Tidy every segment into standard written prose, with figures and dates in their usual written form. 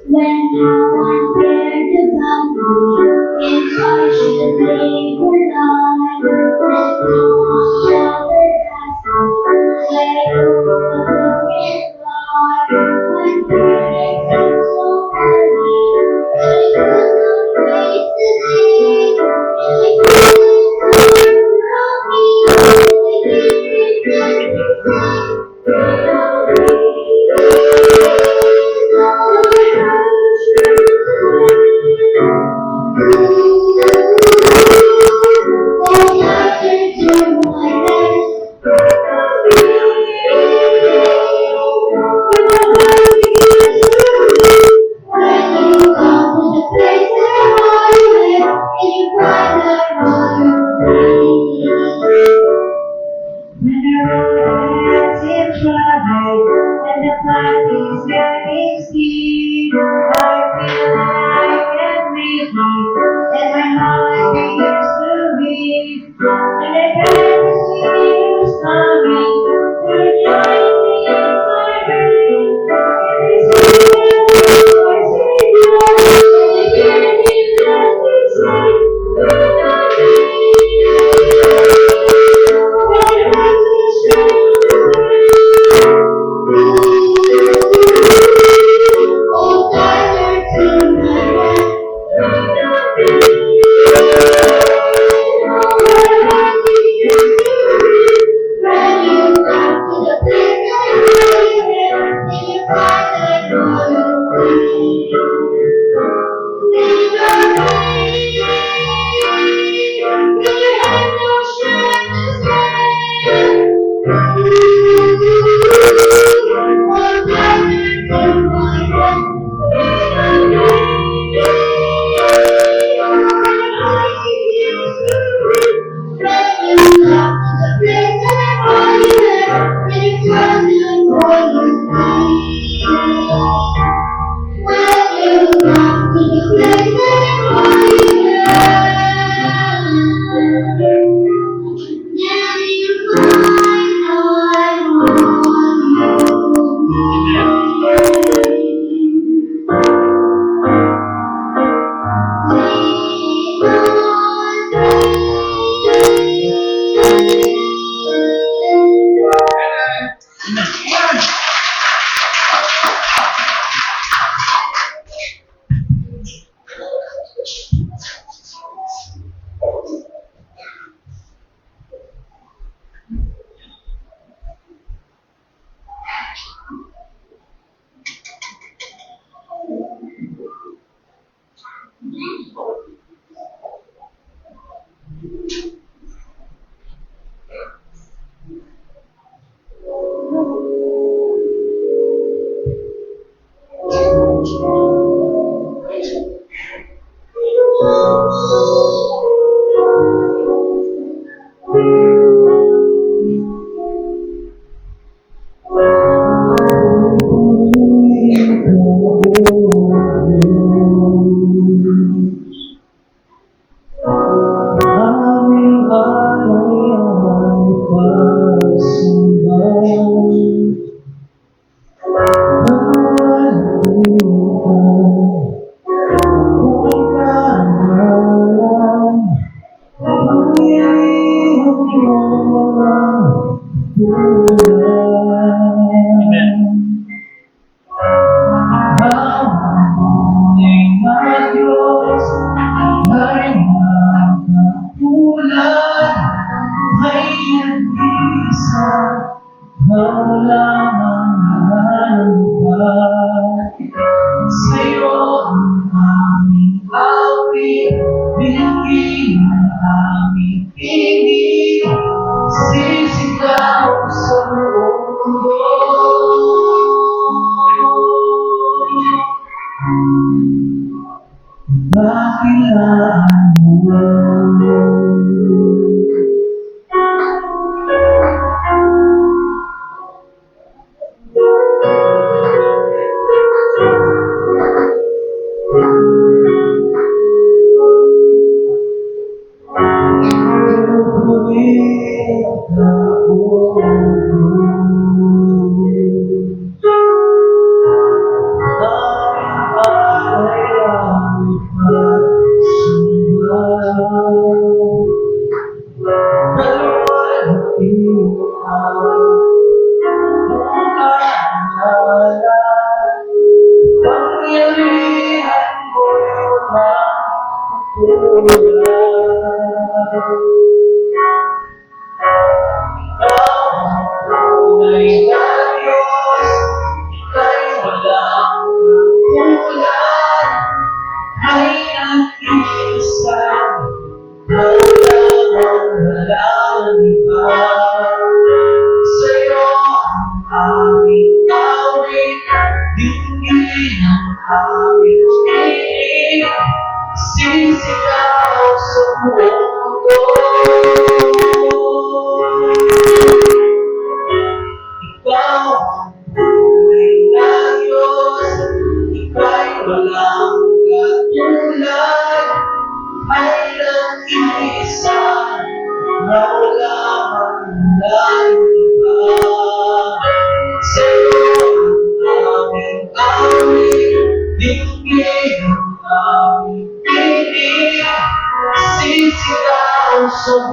When no one cared about me, if I should leave or die, let no one bothered ask me where you lie. When parents are so early, I could not face the day, and I couldn't from me, and I didn't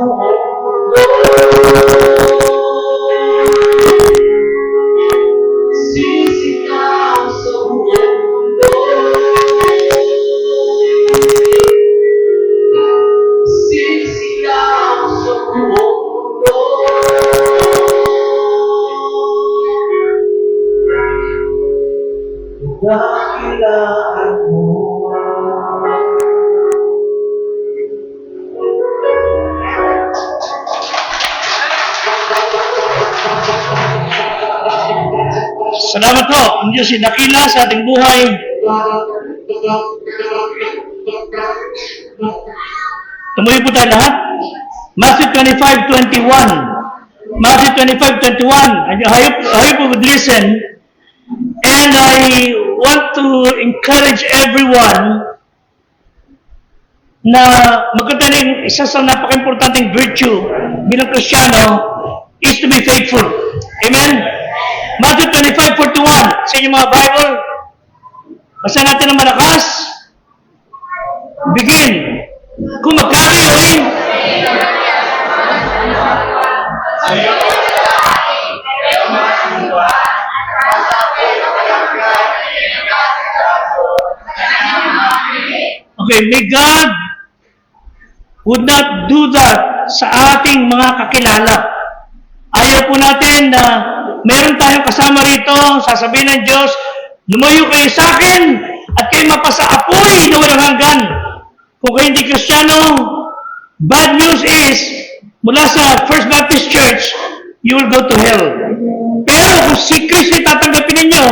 mundo. Sisigaw sa mundo. Sisigaw sa mundo. Dakilaan mo. Salamat po. Ang Diyos ay dakila sa ating buhay. Tumuloy po tayo lahat. Matthew 25:21. Matthew 25:21. I hope you would listen. And I want to encourage everyone na magkataning isa sa napaka-importanting virtue bilang Kristiyano is to be faithful. Amen? Matthew 25:41 sa inyong mga Bible. Basa natin ng malakas. Begin. Kung magkakaroon, okay, may God would not do that sa ating mga kakilala. Ayaw po natin na meron tayong kasama rito, sasabihin ng Diyos, lumayo kayo sa akin at kayo mapasa apoy na walang hanggan. Kung kayo hindi Kristiyano, bad news is, mula sa First Baptist Church, you will go to hell. Pero kung si Kristo tatanggapin ninyo,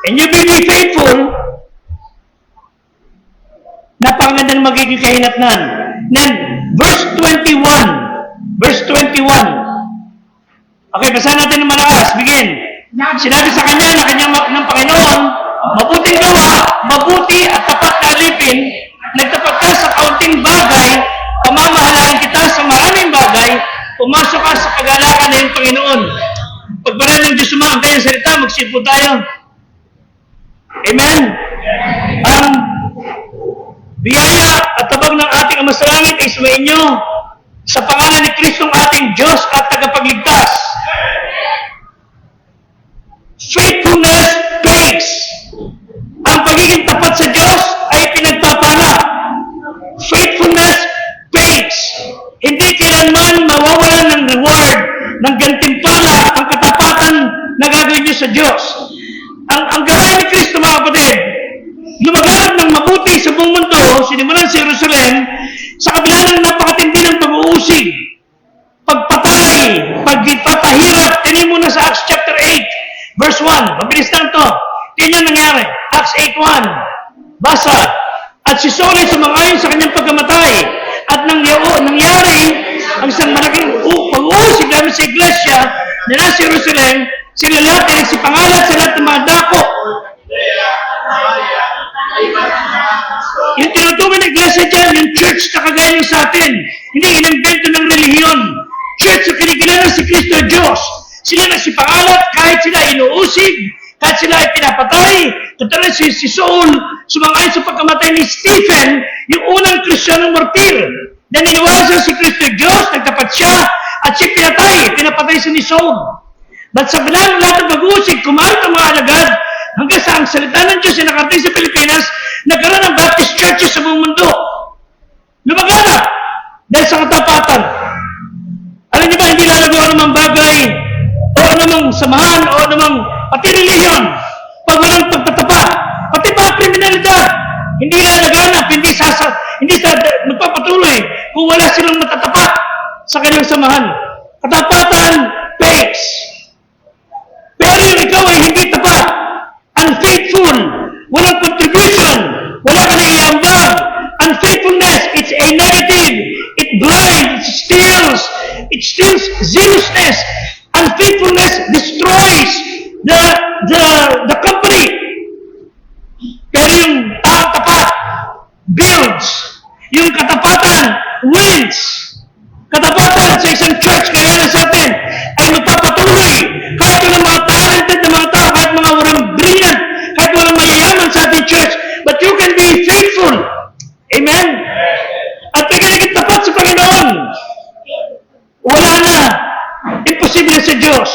and you will be faithful, napakaganda ng magiging kahinatnan. Then, verse 21. Verse 21. Okay, basahin natin ng malakas. Begin. Sinabi sa kanya ng Panginoon, mabuting gawa, mabuti at tapat na alipin, nagtapat ka sa kaunting bagay, pamamahalaan kita sa maraming bagay, pumasok ka sa kagalakan ng Panginoon. Pagbalay ng Diyos sumang kanyang salita, magsipo tayo. Amen? Ang biyaya at tabag ng ating Ama sa Langit ay sumayin nyo sa pangalan ni Kristong ating Diyos at tagapagligtas. Faithfulness pays. Ang pagiging tapat sa Diyos ay pinagpapala. Faithfulness pays. Hindi kailanman mawawalan ng reward, ng gantimpala, ang katapatan na gagawin niyo sa Diyos. Ang gawain ni Kristo, mga kapatid, lumaganap ng mabuti sa buong mundo, sinimulan sa Jerusalem, sa kabila ng napakatindi ng pag-uusig, pagpatay, pagpapahirap. Tingnan mo na sa Acts chapter 8, verse 1. Mabilis lang to. Tingnan nangyari. Acts 8:1. Basa. At si Saul ay sumangayon sa kanyang pagkamatay. At nangyari ang isang malaking pag-uusig namin sa iglesia na nasa Jerusalem, sila lahat ay nagsipangalat sa lahat ng mga dako. Yung tinutukoy ng iglesia dyan, yung church na kagaya sa atin, hindi inimbento ng relihiyon. Church na kinikilalan si Kristo Diyos. Sila nagsipangalat kahit sila inuusig, kahit sila ay pinapatay. Totoo si Saul, sumangayon sa pagkamatay ni Stephen, yung unang Kristiyanong martir. Naniniwala siya si Kristo Diyos, nagtapat siya, at siya pinapatay siya ni Saul. But sa bilang lahat ng pag-uusig, kumalit ang mga alagad, hanggang sa ang salita ng Diyos ay nakarating sa Pilipinas, nagkaroon ng Baptist churches sa buong mundo. Lumaganap dahil sa katapatan. Alam niyo ba, hindi lalago anumang bagay, o anumang samahan, o anumang pati relihiyon, pag walang pagtatapat, pati mga kriminalidad, hindi lalaganap, hindi magpapatuloy kung wala silang matatapat sa kanilang samahan. Katapatan, fakes. Pero yung ikaw ay hindi tapat, unfaithful, walang contribution, wala ka nang iambag. Unfaithfulness, it's a negative, it blinds, it steals zealousness. Unfaithfulness destroys the company. Pero yung taong tapat builds. Yung katapatan wins. Katapatan sa isang church kaya na sa atin ay magpapatuloy kahit yung mga talented na mga tao, kahit mga walang brilliant, kahit walang mayayaman sa ating church, but you can be faithful. Amen? At may kanigit tapat sa Panginoon. wala na. Imposible sa Diyos.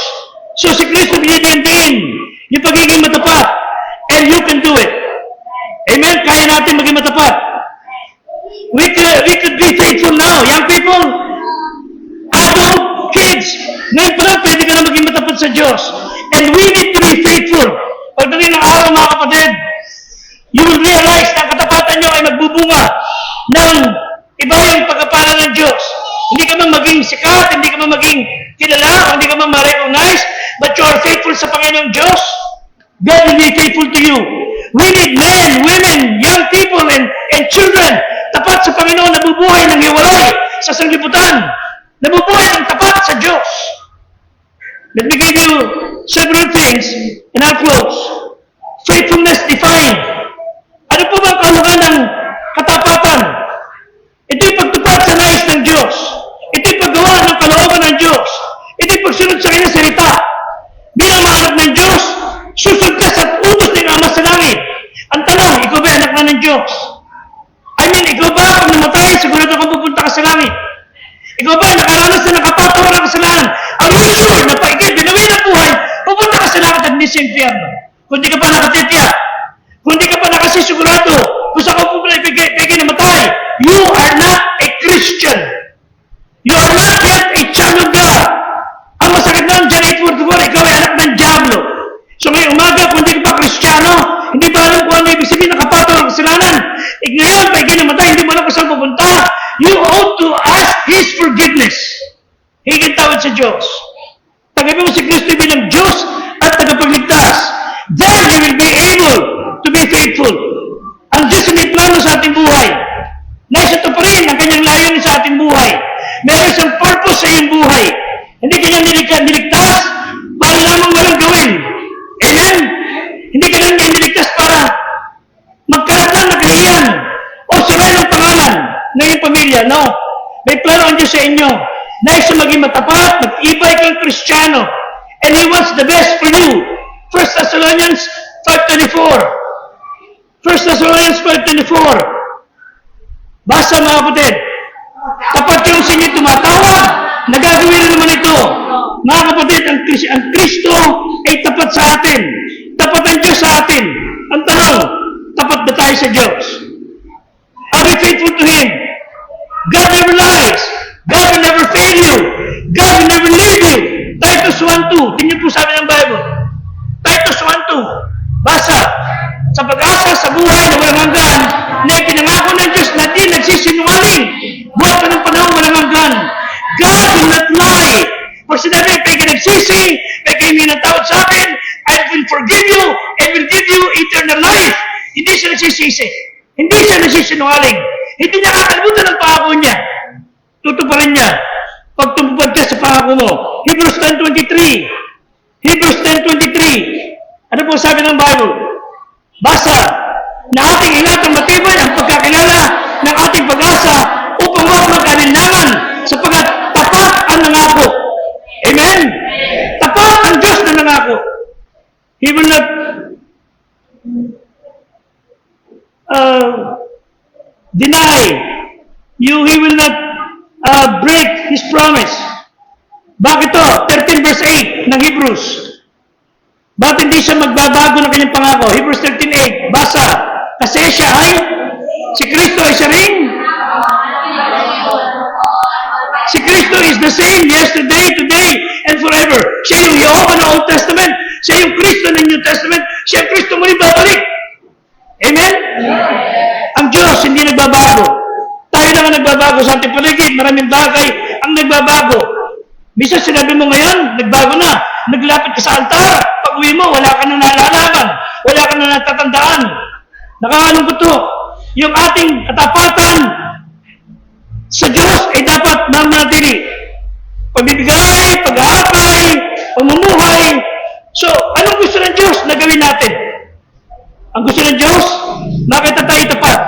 So si Kristo binibigyan din yung pagiging matapat. And you can do it. Amen? Kaya natin maging matapat. We could be faithful now. Young people, adult, kids, ngayon pa lang pwede ka na maging matapat sa Diyos. And we need to be faithful. Pagdating ng araw, mga kapatid, you will realize na ang katapatan nyo ay magbubunga ng iba yung pagkapalan ng Diyos. Hindi ka man maging sikat, hindi ka man maging kilala, hindi ka man ma-recognize, but you are faithful sa Panginoong Diyos. God will be faithful to you. We need men, women, young people, and children tapat sa Panginoon, nabubuhay ng hiwalay sa sanglibutan. Nabubuhay ng tapat sa Diyos. Let me give you several things and I'll close. Faithfulness defined. Ano po ba ang kahulugan ng katapatan? Ito yung pagtupad sa nais ng Diyos. Ito yung paggawa ng kalooban ng Diyos. Ito yung pagsunod sa kanyang salita. Bilang mga anak ng Diyos, susunod ka sa utos ng Ama sa langit. Ang tanong, ikaw ba anak na ng Diyos? I mean, ikaw ba pag namatay, sigurado kang pupunta ka sa langit? Ikaw ba nakaranas na nakapatawa ng kasalanan? Are you sure na paigid, binawin ang buhay, pupunta ka sa langit at hindi sa impyerno? Kung di ka pa nakatitya, kung di ka pa nakasisigurado, kung sa pupunta pigid namatay, you are not a Christian. You are not yet a child of God. Ang masakit na John 8:44, ikaw ay anak ng Diablo. So ngayong umaga, kung di ka pa Kristiyano, hindi ba alam kung ano ibig sabihin nakapatawa ng kasalanan? Ngayon, pag namatay, hindi mo alam kung saan pupunta. You ought to ask His forgiveness. Higit tawad sa Diyos. Tagapin mo si Kristo bilang Diyos at tagapagligtas. Then you will be able to be faithful. Ang Diyos ay may plano sa ating buhay. Nais ito pa rin ang kanyang layunin sa ating buhay. Meron isang purpose sa iyong buhay. Hindi kanya niligtas para lamang walang gawin. Amen? Hindi ka lang niligtas para magkalat lang na kahiyan o sirain ang pangalan ng iyong pamilya. No. May plano ang Diyos sa inyo. Nais na maging matapat, mag-ibay kang Kristiyano. And He wants the best for you. 1 Thessalonians 5:24. 1 Thessalonians 5:24. Basa mga kapatid. Tapat yung sa inyo tumatawag, nagagawin na naman ito. Mga kapatid, ang Kristo ay tapat sa atin. Tapat ang Diyos sa atin. Ang tanong, tapat ba tayo sa Diyos? Are we faithful to Him? God never lies. God will never fail you. God will never leave you. Titus 1:2. Tingnan po sabi ng Bible. Titus 1:2. Basa. Sa pag-asa sa buhay na walang hanggan, na ipinangako ng Diyos na di nagsisinungaling. Buhat pa ng panahon walang hanggan. God will not lie. Pag sinabi, may nagsisi, may kayo minatawad sa akin, I will forgive you and will give you eternal life. Hindi siya nagsisisi. Hindi siya nagsisinungaling. Hindi niya kakalimutan ang pangako niya. Tutuparin niya. Pag tumupad ka sa pangako mo. Hebrews 10:23. Hebrews 10:23. Ano po sabi ng Bible? Basa. Na ating inatang matibay ang pagkakilala ng ating pag-asa upang huwag magkalinlangan sapagkat tapat ang nangako. Amen? Tapat ang Diyos na nangako. He will not deny you. He will not break His promise. Bakit to? 13 verse 8 ng Hebrews. Bakit hindi siya magbabago ng kanyang pangako? Hebrews 13:8. Basa. Kasi siya ay, si Kristo ay siya rin. Si Kristo is the same yesterday, today, and forever. Siya yung Jehovah ng Old Testament. Siya yung Kristo ng New Testament. Siya yung Kristo muli babalik. Amen? Ang Diyos hindi nagbabago. Tayo lang ang nagbabago sa ating paligid. Maraming bagay ang nagbabago. Bisa sinabi mo ngayon, nagbago na. Naglapit ka sa altar. Pag uwi mo, wala ka na nalalaman. Wala ka na natatandaan. Nakakalungkot to. Yung ating katapatan sa Diyos ay dapat manatili. Pagbibigay, pag-aakay, pamumuhay. So, anong gusto ng Diyos na gawin natin? Ang gusto ng Diyos, makita tayo tapat.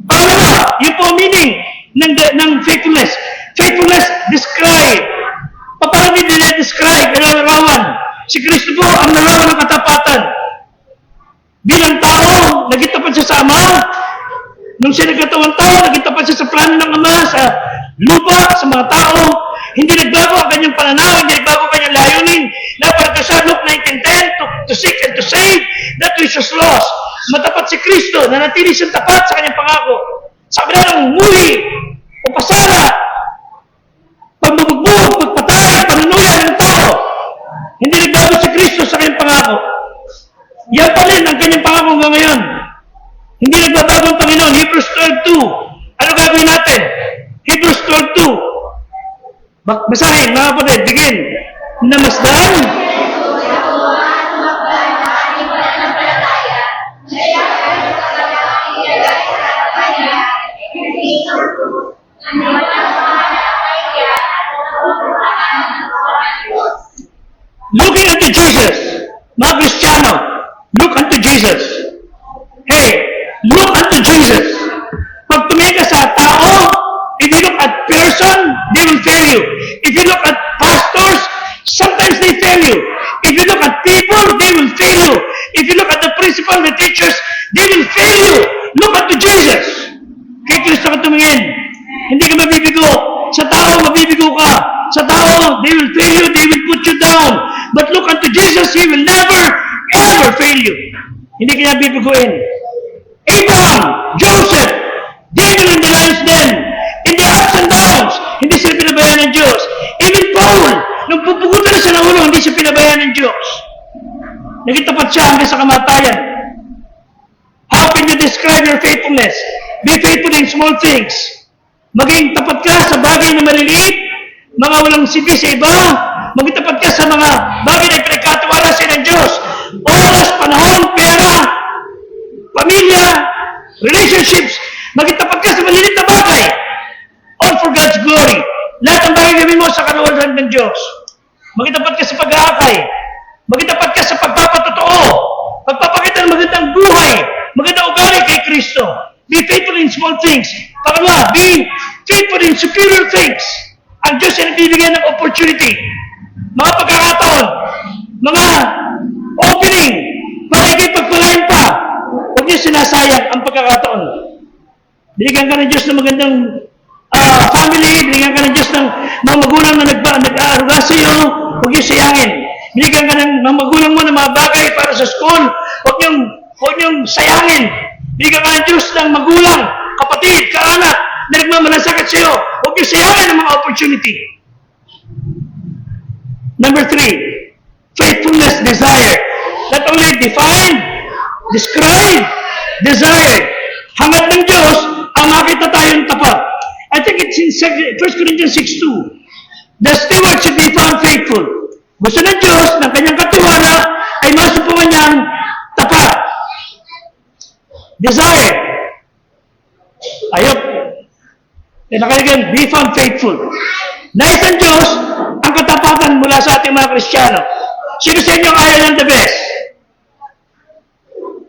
Pangalawa, yun po meaning ng faithfulness. Faithfulness, describe. Paano din describe, ilalarawan? Si Kristo po ang narawan ng katapatan. Bilang tao, naging tapat siya sa Ama. Nung siya nagkatawang tao, naging tapat siya sa plano ng ng Ama sa lupa, sa mga tao. Hindi nagbago ang kanyang pananaw, hindi nagbago ang kanyang layunin. Napalito siya, Luke 19:10, to seek and to save that which was lost. Matapat si Kristo, nanatili siyang tapat sa kanyang pangako. Sabi na ng muli, o pasara, pagbubugbog, pagpatay, panunuyan ng tao. Hindi nagbago si Kristo sa kanyang pangako. Yan pa rin ang kanyang pangako hanggang ngayon. Hindi nagbabago ang Panginoon. Hebrews 12:2. Ano gagawin natin? Hebrews 12:2. Basahin, mga kapatid, begin. Namasdan. Looking unto Jesus. Mga Kristiyano, look unto Jesus. Hey, look unto Jesus. Pag tumingin ka sa tao, if you look at person, they will fail you. If you look at pastors, sometimes they fail you. If you look at people, they will fail you. If you look at the principal, the teachers, they will fail you. Look unto Jesus. Kay Kristo ka tumingin. Hindi ka mabibigo. Sa tao, mabibigo ka. Sa tao, they will fail you, they will put you down. But look unto Jesus, He will never, ever fail you. Hindi ka niya bibiguin. Abraham, Joseph, Daniel in the lion's den, in the ups and downs, hindi sila pinabayaan ng Diyos. Even Paul, nung pupugutan na siya ng ulo, hindi siya pinabayaan ng Diyos. Naging tapat siya hanggang sa kamatayan. How can you describe your faithfulness? Be faithful in small things. Maging tapat ka sa bagay na maliliit, mga walang sipi sa iba, maging tapat ka sa mga bagay na pinagkatiwala sa ng Diyos. Oras, panahon, pera, pamilya, relationships, maging tapat ka sa maliliit na bagay. All for God's glory. Lahat ng bagay gawin mo sa kaluwalan ng Diyos. Maging tapat ka sa pag-aakay. Maging tapat ka sa pagpapatotoo. Pagpapakita ng magandang buhay, magandang ugali kay Kristo. Be faithful in small things. Pangalawa, be faithful in superior things. Ang Diyos ay nagbibigay ng opportunity. Mga pagkakataon, mga opening, para ikipagpalain pa. Huwag niyo sinasayang ang pagkakataon. Binigyan ka ng Diyos ng magandang family, binigyan ka ng Diyos ng mga magulang na nag-aaruga sa iyo, huwag niyo sayangin. Binigyan ka ng magulang mo ng mga bagay para sa school, huwag niyong sayangin. Binigyan ka ng Diyos ng magulang, kapatid, kaanak, na nagmamalasakit sa iyo, huwag niyo sayangin ang mga opportunity. Number 3, faithfulness desired. Not only defined, described, desired. Hangad ng Diyos ang makita tayong tapat. I think it's in 1 Corinthians 6:2. The steward should be found faithful. Gusto ng Diyos ng kanyang katiwala ay masupungan niyang tapat. Desired. Ayok. Nakalagay, be found faithful. Nais ng Diyos ang katapatan mula sa ating mga Kristiyano. Sino sa inyo ayaw ng the best?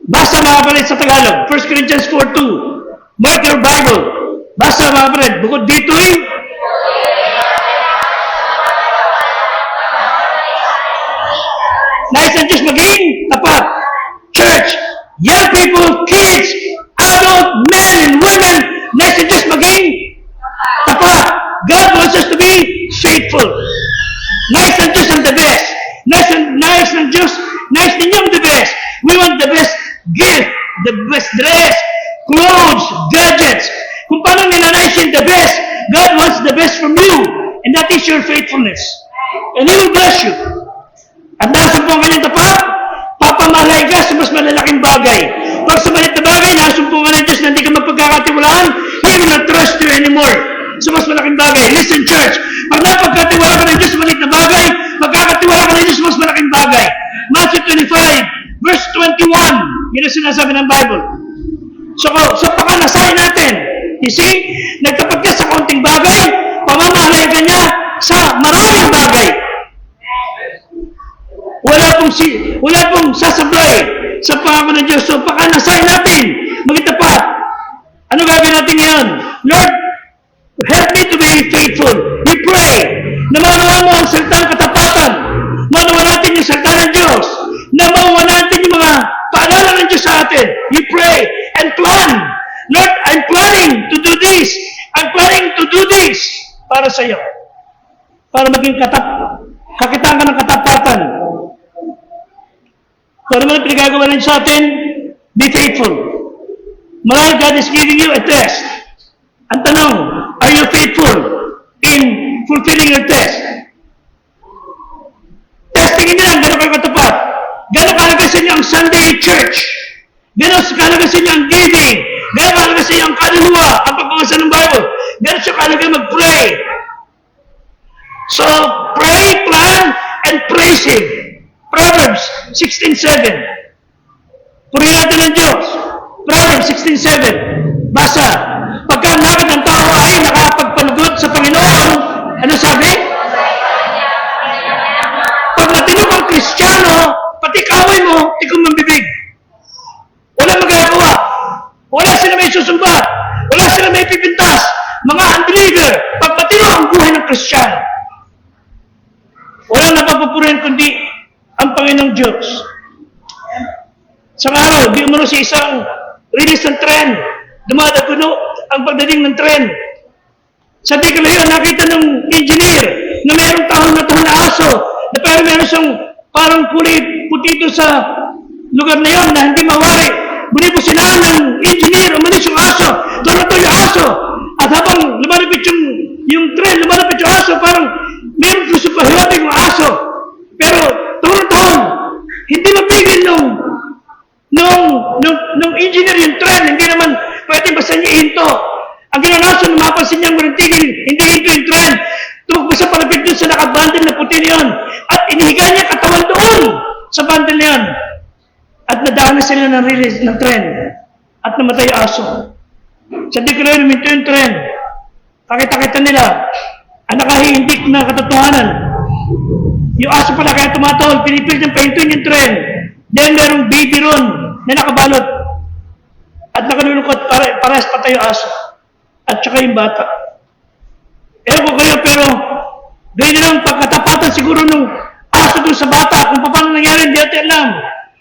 Basta mga kapatid sa Tagalog, 1 Corinthians 4:2. Mark your Bible. Basta mga kapatid, bukod dito'y nais ng Diyos maging tapat. Church, young people, kids, adult, men and women, nais ng Diyos maging tapat. God wants us to be faithful. Nais ng Diyos ang the best. Nais ng Diyos, nais ninyong the best. We want the best gift, the best dress, clothes, gadgets. Kung paano ninanaisin the best, God wants the best from you. And that is your faithfulness. And He will bless you. At nasumpungan kanyang tapat, papamalain ka sa mas malalaking bagay. Pag sa maliit na bagay, nasumpungan ng Diyos na hindi ka magpagkakatiwalaan, He will not trust you anymore sa mas malaking bagay. Listen, church, pag napagkatiwala ka ng Diyos sa maliit na bagay, magkakatiwala ka ng Diyos sa mas malaking bagay. Matthew 25, verse 21, yun ang sinasabi ng Bible. So pakanasahin natin. You see, nagtapat ka sa konting bagay, pamamalain ka niya sa maraming bagay. Wala pong sasablay sa pangako ng Diyos. So, pakanasahin natin, maging tapat. Ano gagawin natin ngayon? Lord, help me to be faithful. We pray na manawa mo ang salitang katapatan. Manawa natin yung salita ng Diyos. Na manawa natin yung mga paalala ng Diyos sa atin. We pray and plan. Lord, I'm planning to do this. I'm planning para sa iyo. Para maging kakitaan ka ng katapatan. Kung ano man ang pinagagawa rin sa atin, be faithful. Marahil God is giving you a test. Ang tanong, are you faithful in fulfilling your test? Testingin nyo lang, gano'n kayo katapat. Gano'n kahalaga sa inyo ang Sunday Church. Gano'n kahalaga sa inyo ang giving. Gano'n kahalaga sa inyo ang kaluluwa, ang pagbabasa ng Bible. Gano'n siya kahalaga mag-pray. So, pray, plan, and praise Him. Proverbs 16:7. Purihin natin ang Diyos. Proverbs 16:7. Basa. Pagka ang lakad ng tao ay nakapagpalugod sa Panginoon, ano sabi? Pag matino kang Kristiyano, pati kaway mo, tikong mambibig. Wala magagawa. Wala sila may susumbat. Wala sila may pipintas. Mga unbeliever, pag matino ang buhay ng Kristiyano, walang napapupurihan kundi ang Panginoong Diyos. Sa araw, di umano sa isang release ng tren, dumadaguno ang pagdating ng tren. Sa di kalayo, nakita ng engineer na mayroong tahong na aso, na parang meron siyang parang kulay putito sa lugar na yon na hindi mawari. Bunipo sila ng engineer, umalis yung aso, doon na yung aso. At habang lumalapit yung tren, lumalapit yung aso, parang meron gusto pa hiwatig yung aso. Pero taon, hindi mapigil nung engineer yung tren, hindi naman pwede basta niya ihinto. Ang ginawa aso, mapapansin niya walang tigil, hindi hinto yung tren. Tumakbo sa palapit doon sa nakabandel na puti niyon. At inihiga niya katawan doon sa bandel na yun. At nadaan na sila ng release ng tren. At namatay yung aso. Sa di ko na huminto yung tren. Pakita-kita nila ang nakahihindik na katotohanan. Yung aso pala kaya tumatawag, pinipilit niyang pahintuin yung tren. Then merong baby ron na nakabalot. At nakalulungkot, parehas patay yung aso. At saka yung bata. Ewan ko kayo, pero ganyan lang pagkatapatan siguro nung aso dun sa bata. Kung paano nangyari, hindi natin alam.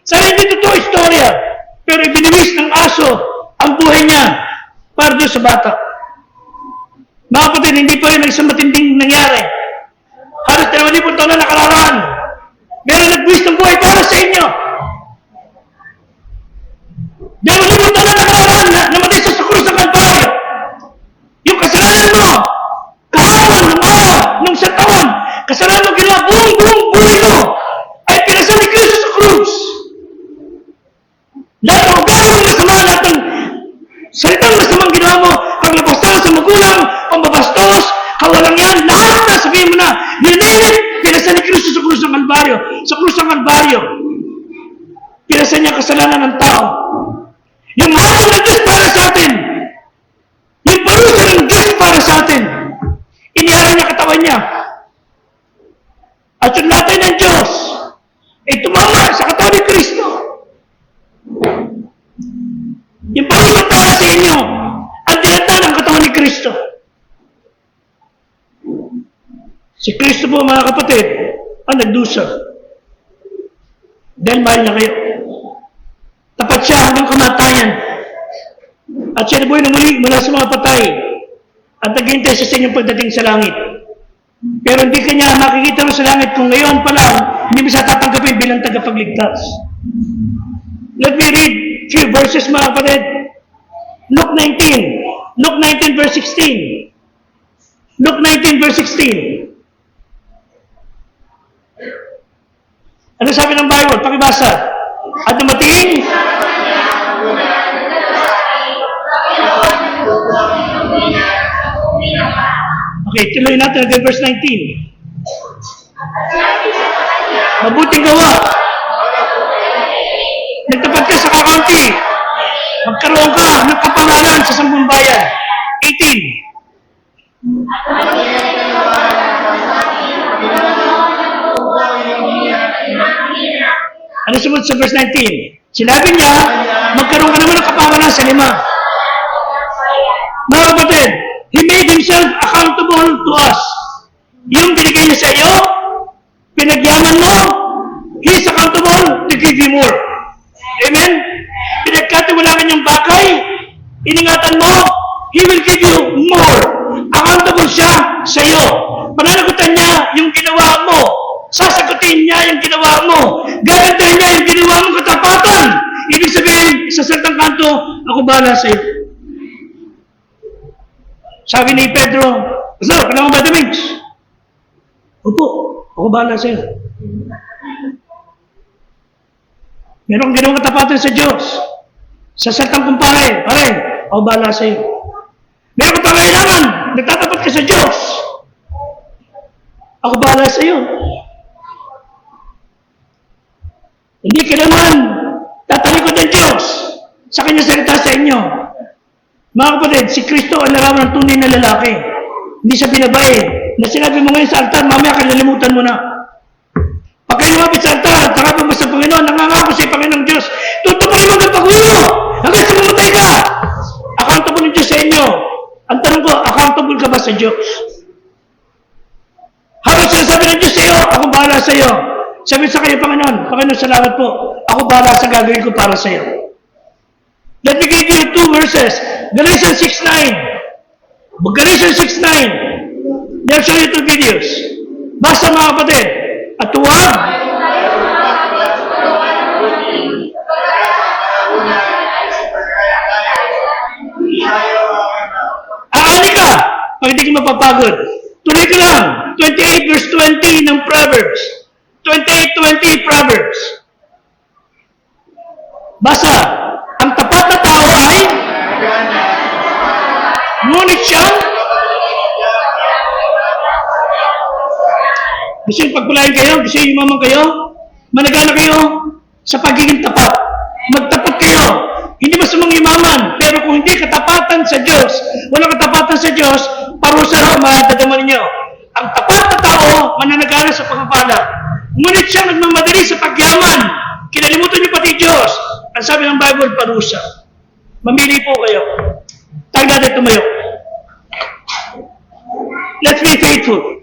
Sana hindi totoo istorya. Pero ibiniwis ng aso ang buhay niya para doon sa bata. Mga kapatid, hindi pa rin isang matinding nangyari. Halos 2,000 taon na nakararaan. Pero nagbuwis ng buhay para sa inyo. 2,000 taon na nakararaan na namatay sa krus ng Kalbaryo. Yung kasalanan mo, kahapon, ng araw, nung sa taon, kasalanan mo ginawa buong buhay mo, ay pinasal ni Kristo sa krus. Lahat ng ugaling masama, lahat ng salitang masamang ginawa mo, paglapastahan sa magulang, pambabastos, kawalang yan, lahat na sabihin mo na, nililip, pinasal ni Kristo sa krus ng Kalbaryo. Sa krus ng Kalbaryo, pinasal niya kasalanan ng tao. Yung hapon ng Diyos para sa atin, yung parusa ng Diyos para sa atin, iniharan niya katawan niya. At yung natin ng Diyos, ay tumama sa katawan ni Kristo. Yung parusa para sa inyo, ang dinatan ng katawan ni Kristo. Si Kristo po, mga kapatid, ang nagdusa. Dahil mahal niya kayo. Tapat siya hanggang kamatayan. At siya nabuhay na muli mula sa mga patay. At naghihintay sa inyong pagdating sa langit. Pero hindi kanya makikita mo sa langit kung ngayon pa lang, hindi mo siya tatanggapin bilang tagapagligtas. Let me read few verses, mga kapatid. Luke 19. Luke 19 verse 16. Luke 19 verse 16. Ano sabi ng Bible? Pakibasa. At dumating, okay, tuloy natin hanggang verse 19. Mabuting gawa. Nagtapat ka sa kakampi. Magkaroon ka ng kapangalan sa sambung bayan. 18. Ano sumunod sa verse 19? Sinabi niya, magkaroon ka naman ng kapangalan sa 5. Mga kapatid, He made Himself accountable to us. Yung binigay niya sa iyo, pinagyaman mo, He is accountable to give you more. Amen? Pinagkatiwalaan yung bagay, iningatan mo, He will give you more. Accountable siya sa iyo. Pananagutan niya yung ginawa mo. Sasagutin niya yung ginawa mo. Gagandahin niya yung ginawa mong katapatan. Ibig sabihin, sa salitang kanto, ako bahala sa iyo. Sabi ni Pedro, Pastor, kailangan mo ba damage? Opo, ako bahala sa iyo. Meron kang ginawang katapatan sa Diyos. Sa salitang kumpare, pare, ako bahala sa iyo. Meron kang pangailangan, nagtatapat ka sa Diyos. Ako bahala sa iyo. Hindi ka naman tatalikod ng Diyos sa kanyang salita sa inyo. Mga kapatid, si Kristo ang larawan ng tunay na lalaki. Hindi siya binabae. Na sinabi mo ngayon sa altar, mamaya kalilimutan mo na. Pag kayo lumapit sa altar, tarapin mo sa Panginoon, nangangako sa Panginoong Diyos, tutuparin mo ng pag-ulo hanggang sa mamatay ka. Accountable ng Diyos sa inyo. Ang tanong ko, accountable ka ba sa Diyos? Habang sinasabi ng Diyos sa iyo, ako bahala sa iyo. Sabi sa kayo, Panginoon, salamat po. Ako bahala sa gagawin ko para sa iyo. Let me give you 2 verses. Galatians 6:9. Galatians 6:9. They'll show you 2 videos. Basta mga kapatid. At huwag. Aali ka. Pag hindi ka mapapagod. Tuloy ko lang. 28 verse 20 ng Proverbs. 28:20 Proverbs. Basa. Ang tapat na tao ay ngunit siyang gusto yung pagpulayan kayo, gusto yung yumaman kayo, managana kayo sa pagiging tapat. Magtapat kayo. Hindi masamang yumaman, pero kung hindi katapatan sa Diyos, walang katapatan sa Diyos, parusa ang madadama ninyo. Ang tapat na tao, mananagana sa pagpapala. Ngunit siya nagmamadali sa pagyaman. Kinalimutan niyo pati Diyos. Ang sabi ng Bible, parusa. Mamili po kayo. Tayo natin tumayo. Let's be faithful.